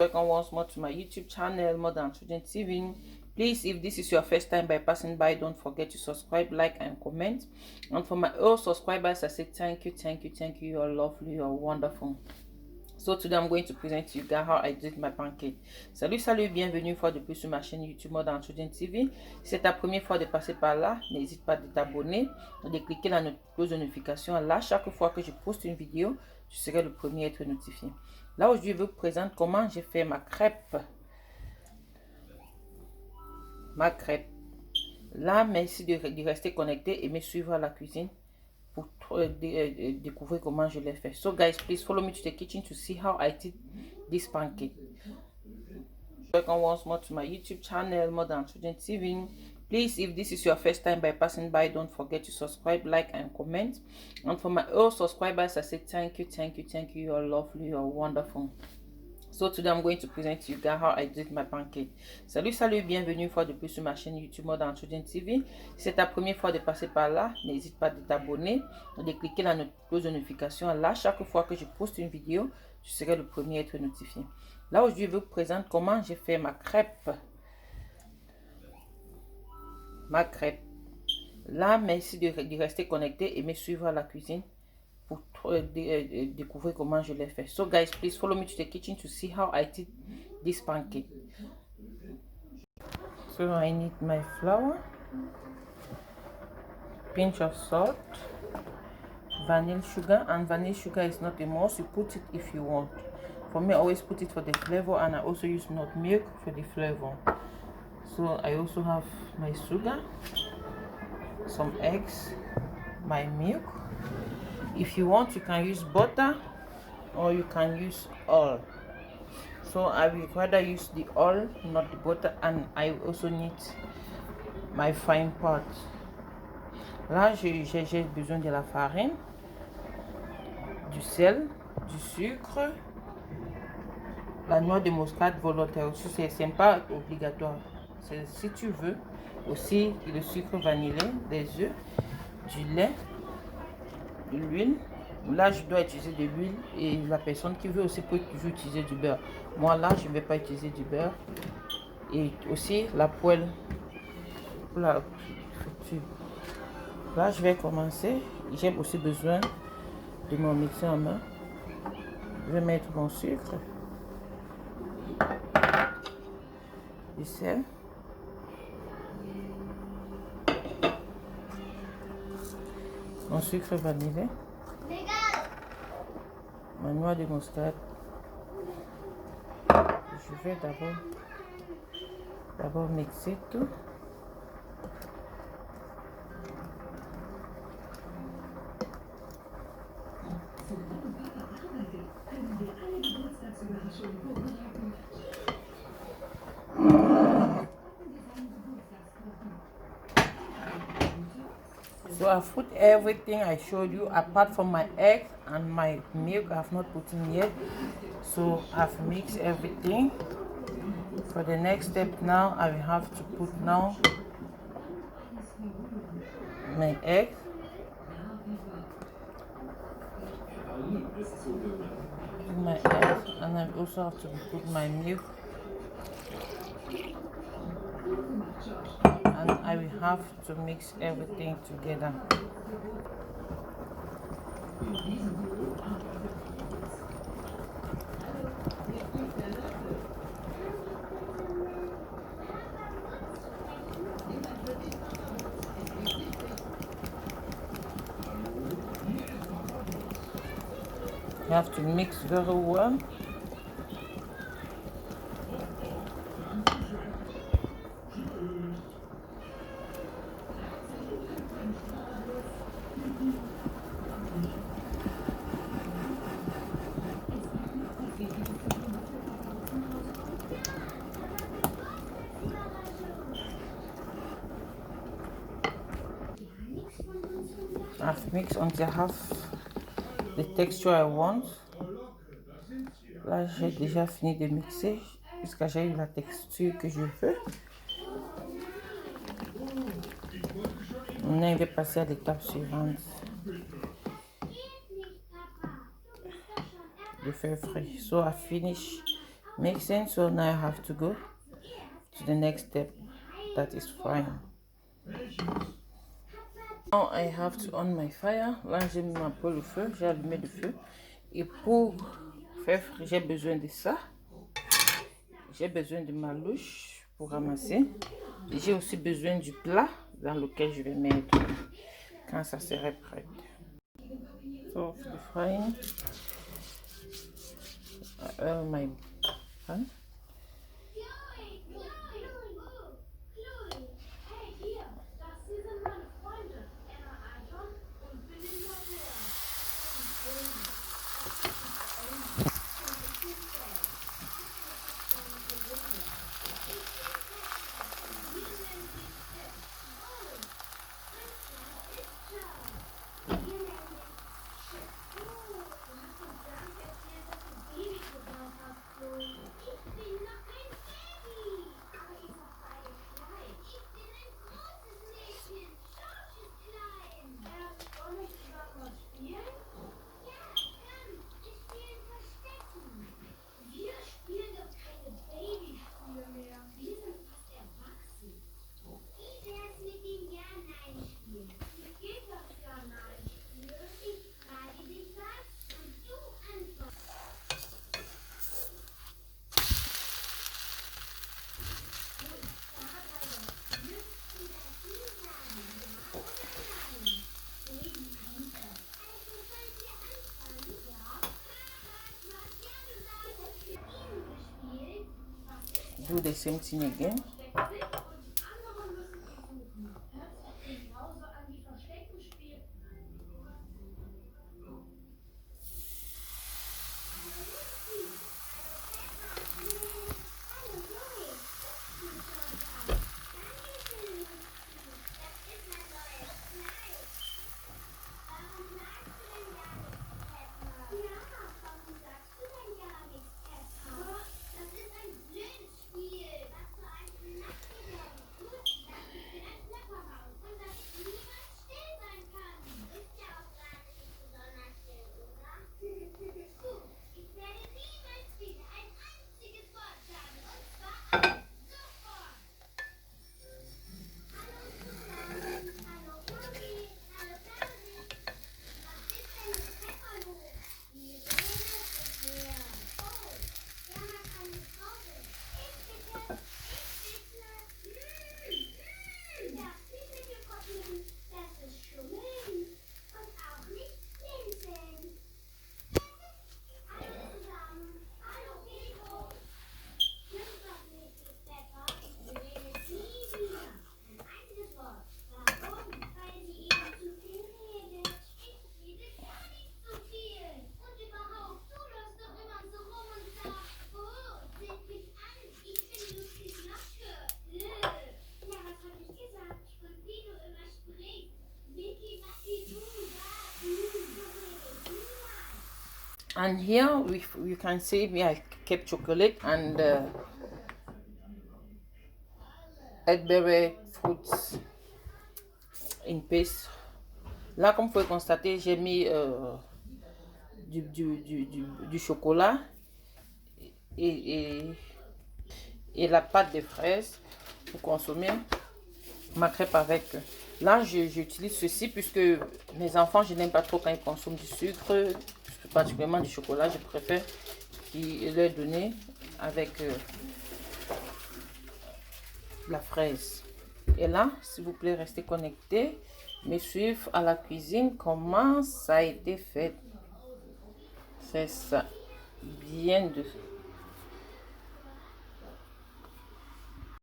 Welcome once more to my YouTube channel, Modern Children TV. Please, if this is your first time by passing by, don't forget to subscribe, like, and comment. And for my old subscribers, I say thank you. You're lovely, you're wonderful. So today I'm going to present to you guys how I did my pancake. Salut, bienvenue une fois de plus sur ma chaîne YouTube Modern Children TV. Si c'est ta première fois de passer par là, n'hésite pas de t'abonner, de cliquer la cloche de notification. Là, chaque fois que je poste une vidéo, tu serai le premier à être notifié. Là aujourd'hui, je vous présente comment j'ai fait ma crêpe. Là, merci de rester connecté et me suivre à la cuisine pour découvrir comment je l'ai fait. So guys, please follow me to the kitchen to see how I did this pancake. Welcome once more to my YouTube channel, Modern Children TV. Please, if this is your first time by passing by, don't forget to subscribe, like, and comment. And for my old subscribers, I say thank you. You're lovely, you're wonderful. So today I'm going to present to you guys how I did my pancake. Salut, bienvenue une fois de plus sur ma chaîne YouTube Modern Children TV. Si c'est ta première fois de passer par là, n'hésite pas de t'abonner, de cliquer la cloche de notification. Là, chaque fois que je poste une vidéo, tu serai le premier à être notifié. Là aujourd'hui, je vous présente comment j'ai fait ma crêpe. Là, merci de rester connecté et me suivre à la cuisine pour découvrir comment je l'ai fait. So guys, please follow me to the kitchen to see how I did this pancake. So I need my flour, pinch of salt, vanilla sugar, and vanilla sugar is not a must. You put it if you want. For me, I always put it for the flavor, and I also use nut milk for the flavor. So I also have my sugar, some eggs, my milk. If you want, you can use butter or you can use oil. So I will rather use the oil, not the butter, and I also need my fine part. Là, j'ai besoin de la farine, du sel, du sucre, la noix de muscade volontaire aussi, c'est pas obligatoire. Si tu veux, aussi le sucre vanillé, des œufs, du lait, de l'huile. Là, je dois utiliser de l'huile et la personne qui veut aussi peut toujours utiliser du beurre. Moi, là, je ne vais pas utiliser du beurre. Et aussi la poêle pour la friture. Là, je vais commencer. J'ai aussi besoin de mon mixeur en main. Je vais mettre mon sucre, du sel, mon sucre vanillé, ma noix de muscade. Je vais d'abord mixer tout. So I've put everything I showed you apart from my egg and my milk. I've not put in yet. So I've mixed everything. For the next step now, I will have to put now my egg. And I also have to put my milk. And I will have to mix everything together. You have to mix very well. I've mixed until I have the texture I want. Là, j'ai déjà fini de mixer jusqu'à j'ai eu la texture que je veux. Maintenant, je vais passer à l'étape suivante. De faire frais. So I finish Makes sense? So now I have to go to the next step, that is frying. Now I have to on my fire. Là j'ai mis un peu le feu, j'ai allumé le feu. Et pour faire, j'ai besoin de ça. J'ai besoin de ma louche pour ramasser. J'ai aussi besoin du plat dans lequel je vais mettre quand ça serait prêt. So for the frying, I oil my pan. Do the same thing again. And here you can see me, I kept chocolate and Cadbury fruits in paste. Là, comme vous pouvez constater, j'ai mis du chocolat et la pâte de fraises pour consommer ma crêpe avec. Là, j'utilise ceci puisque mes enfants, je n'aime pas trop quand ils consomment du sucre, particulièrement du chocolat. Je préfère leur donner avec la fraise. Et là, s'il vous plaît, restez connectés. Me suivre à la cuisine, comment ça a été fait. C'est ça. Bien de